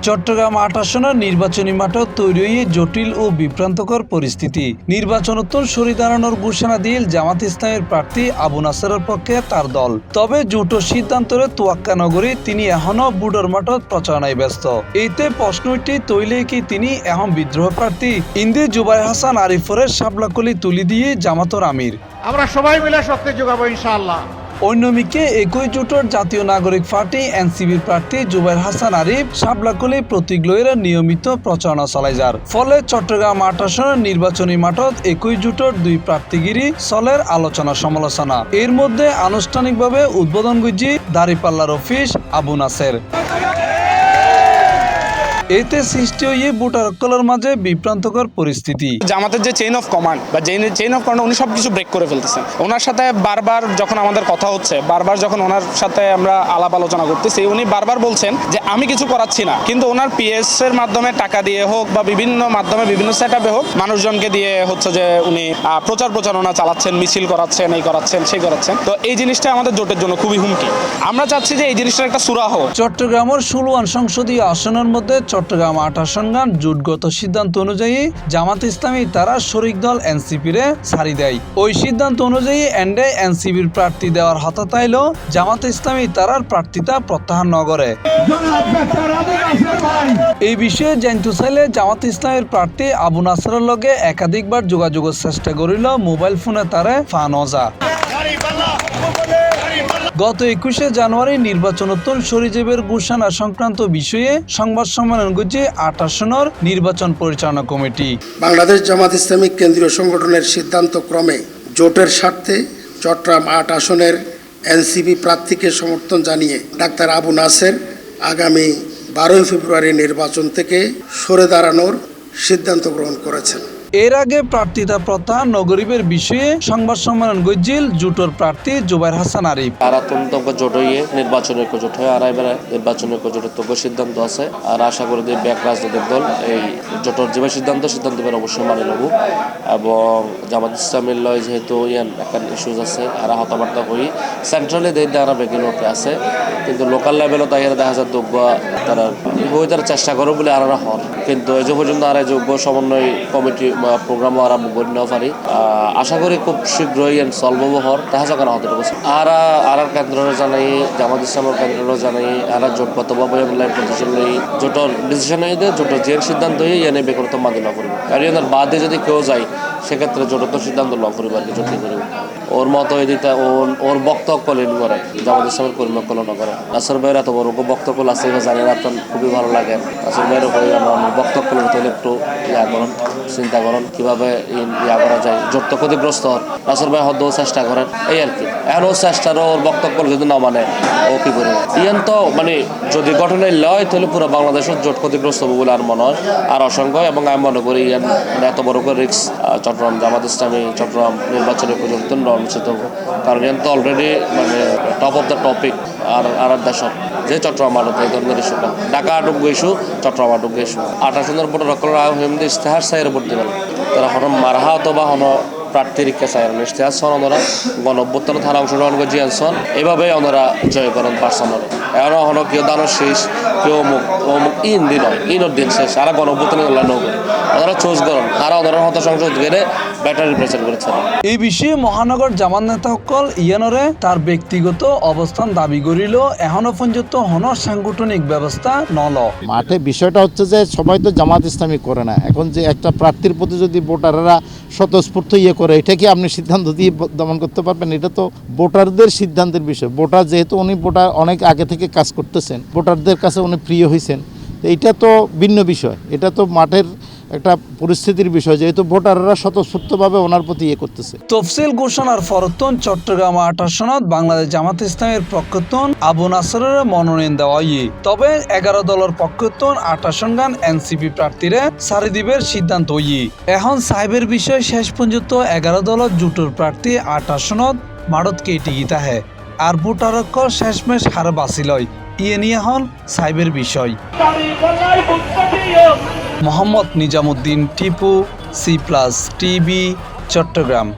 চট্টগ্রাম ৮ আসনের নির্বাচনী মাঠে তৈরি হয়ে জটিল ও বিভ্রান্তকর পরিস্থিতি। নির্বাচনোত্তর সরে দাঁড়ানোর ঘোষণা দিয়ে জামাত ইসলামের প্রার্থী আবু নাসেরের পক্ষে তার দল। তবে জোটের সিদ্ধান্তের তোয়াক্কা নগরী তিনি এখনো বুডোর মাঠত প্রচারণায় ব্যস্ত। এইতে প্রশ্নটি তৈলে কি তিনি এখন বিদ্রোহ প্রার্থী? ইন্দি জুবাইর হাসান আরিফরের শাপলাকলি তুলি দিয়ে জামাতর আমির। আমরা সবাই মিলে শক্তি যোগাবো ইনশাআল্লাহ। অন্যদিকে একই জোটের জাতীয় নাগরিক পার্টি এনসিপির প্রার্থী জুবাইর হাসান আরিফ শাপলাকলি প্রতীক লইয়ের নিয়মিত প্রচারণা চালাই যার ফলে চট্টগ্রাম ৮ আসনের নির্বাচনী মাঠত একই জোটের দুই প্রার্থীগিরি চলের আলোচনা সমালোচনা। এর মধ্যে আনুষ্ঠানিকভাবে উদ্বোধন গুজি দাঁড়িপাল্লার অফিস আবু নাসের। এতে সৃষ্টি হয়ে ভোটারকলের মাঝে বিভ্রান্তকর পরিস্থিতি। জামাতের যে চেইন অফ কমান্ড বা চেইন অফ কমান্ড উনি সবকিছু ব্রেক করে ফেলতেছেন। ওনার সাথে বারবার যখন আমাদের কথা হচ্ছে, বারবার যখন ওনার সাথে আমরা আলাপ আলোচনা করতেছি, উনি বারবার বলছেন যে আমি কিছু করাচ্ছি না, কিন্তু ওনার পিএস এর মাধ্যমে টাকা দিয়ে হোক বা বিভিন্ন মাধ্যমে বিভিন্ন সেটআপে হোক মানুষজনকে দিয়ে হচ্ছে যে উনি প্রচারণা চালাচ্ছেন, মিছিল করাচ্ছেন, এই করাচ্ছেন, সেই করাচ্ছেন। তো এই জিনিসটা আমাদের জোটের জন্য খুবই হুমকি। আমরা চাচ্ছি যে এই জিনিসটার একটা সুরাহ। চট্টগ্রামের ১৬ সংসদীয় আসনের মধ্যে চট্টগ্রাম ৮ আসনগান জোটগত সিদ্ধান্ত অনুযায়ী জামাত ইসলামী তারা শরিক দল এনসিপিরে ছাড়ি দেয়। ওই সিদ্ধান্ত অনুযায়ী এন্ডে এনসিপির প্রার্থী দেওয়ার হঠাৎ আইল জামাত ইসলামী তারার প্রার্থিতা প্রত্যাহার নগরে। এই বিষয়ে জানতে চাইলে জামাত ইসলামের প্রার্থী আবু নাসেরের লগে একাধিকবার যোগাযোগের চেষ্টা করিল মোবাইল ফোনে তারে ফানজা। গত ২১শে জানুয়ারি নির্বাচনোত্তর সরিজেবের ঘোষণা সংক্রান্ত বিষয়ে সংবাদ সম্মেলন করছে ৮ আসনের নির্বাচন পরিচালনা কমিটি। বাংলাদেশ জামাত ইসলামী কেন্দ্রীয় সংগঠনের সিদ্ধান্ত ক্রমে জোটের স্বার্থে চট্টগ্রাম ৮ আসনের এনসিপি প্রার্থীকে সমর্থন জানিয়ে ডাক্তার আবু নাসের আগামী ১২ ফেব্রুয়ারি নির্বাচন থেকে সরে দাঁড়ানোর সিদ্ধান্ত গ্রহণ করেছেন। এর আগে প্রার্থিতা প্রত্যাহার নগরীবের বিষয়ে সংবাদ সম্মেলন গজ্জিল জোটের প্রার্থী জুবাইর হাসান আরিফ। আর জোট হয়ে নির্বাচনের জোট হয়ে আর এবারে নির্বাচনের জোটের তো সিদ্ধান্ত আছে। আর আশা করি যে ব্যাক রাজনৈতিক দল এই জোটের যে সিদ্ধান্ত অবশ্যই মানি নেব। এবং জামাত ইসলামের লয় যেহেতু একটা ইস্যুজ আছে আর হতাবার্তা হই সেন্ট্রালি তারা বেগিনতে আছে, কিন্তু লোকাল লেভেলও তাই দেখা যায় যোগ্য তারা তারা চেষ্টা করো বলে আর হন, কিন্তু এই যে পর্যন্ত আর যোগ্য সমন্বয় কমিটি প্রোগ্রামও আরম্ভ করে নেওয়া পারি। আশা করি খুব শীঘ্রই সলভ হওয়ার দেখা যাক না হতে আর কেন্দ্র জানাই জামাত ইসলামের কেন্দ্র জানাই আর জোটগতভাবে পজিশন নেই জোটের ডিসিশন হয়ে দেয় জোটের যে সিদ্ধান্ত হয়ে এনে বেকারত্ব মাদি না করবে। আর এনার বাদে যদি কেউ যায় সেক্ষেত্রে জোটের তো সিদ্ধান্ত ল করিব আর কি জোট করিব। ওর মতো এদিকে ওর বক্তব্য কলেন করে জামাত ইসলামের কর্মী কলন করে। নাসর ভাইয়ের এত বড় বক্তব্য আছে জানি না, খুবই ভালো লাগে। নাসর ভাইয়ের উপরে বক্তব্য করলে তাহলে একটু করুন, চিন্তা করেন কিভাবে করা যায়। জোট তো ক্ষতিগ্রস্ত নাসর ভাই হদ্দ চেষ্টা করেন এই আর কি। এখন ও চেষ্টারও ওর বক্তব্য যদি না মানে ও কি করবে তো মানে যদি গঠনে লয় তাহলে পুরো বাংলাদেশের জোট ক্ষতিগ্রস্ত হবে বলে আর মনে হয় আর অসংখ্য। এবং আমি মনে করি মানে এত বড় করে রিক্স চট্টগ্রাম জামাত ইসলামী চট্টগ্রাম নির্বাচনের পর্যন্ত অনুষ্ঠিত হবে, কারণ তো অলরেডি মানে টপ অফ দ্য টপিক আর দেশের যে চট্টগ্রাম আটক এই ধরনের ইস্যুটা ঢাকা আটক ইস্যু চট্টগ্রাম আটক ইস্যু ২৮ ভোট রক্ষণ হেমদি ইস্তেহার সাইয়ের ভোট দেবেন তারা হন মারহা অথবা হন প্রার্থীর চাইন ইস্তেহার সন ওনারা গণঅভ্যুত্থান থানা অংশগ্রহণ করে জিয়ানসন এভাবে ওনারা জয় করেন পার্সোনাল। এখনও হন কেউ দানোর শেষ কেউ অমুক অমুক ইন দিন হয় ইনোর দিন শেষ আর গণঅভ্যুত্থানে নৌকর ওনারা চুজ করেন আর ওনারা হত সংসদ গেলে ব্যাটারি প্রেচার করেছেন। এই বিষয়ে মহানগর জামাত নেতা সকল ইয়ানরে তার ব্যক্তিগত অবস্থান দাবি করিল এখনো পর্যন্ত হন সাংগঠনিক ব্যবস্থা নল। মাঠে বিষয়টা হচ্ছে যে সবাই তো জামাত ইসলামী করে না, এখন যে একটা প্রার্থীর প্রতি যদি ভোটাররা স্বতঃস্ফূর্ত করে এটা কি আপনি সিদ্ধান্ত দিয়ে দমন করতে পারবেন? এটা তো ভোটারদের সিদ্ধান্তের বিষয়। ভোটার যেহেতু উনি ভোটার অনেক আগে থেকে কাজ করতেছেন, ভোটারদের কাছে উনি প্রিয় হয়েছেন, এইটা তো ভিন্ন বিষয়। এটা তো মাঠের একটা পরিস্থিতির বিষয়, যেহেতু ভোটাররা স্বতঃস্ফূর্তভাবে ওনার প্রতি করতেছে। তফসিল ঘোষণার ফরতন চট্টগ্রাম ৮ আসনত বাংলাদেশ জামাত ইসলামের পক্ষতন আবু নাসরের মনোনয়ন দেওয়া তবে ১১ দলের পক্ষতন ৮ আসনগান এনসিপি প্রার্থীরা সারি দিবের সিদ্ধান্ত এখন সাহেবের বিষয় শেষ পর্যন্ত ১১ দলের জোটের প্রার্থী ৮ আসনত মারত কেটে গিতা হে আর ভোটারক শেষমেশ হার বাঁচিল ইয়ে নিয়ে হন সাহেবের বিষয়। Mohammad Nizamuddin Tipu, C+ TV, Chittagong.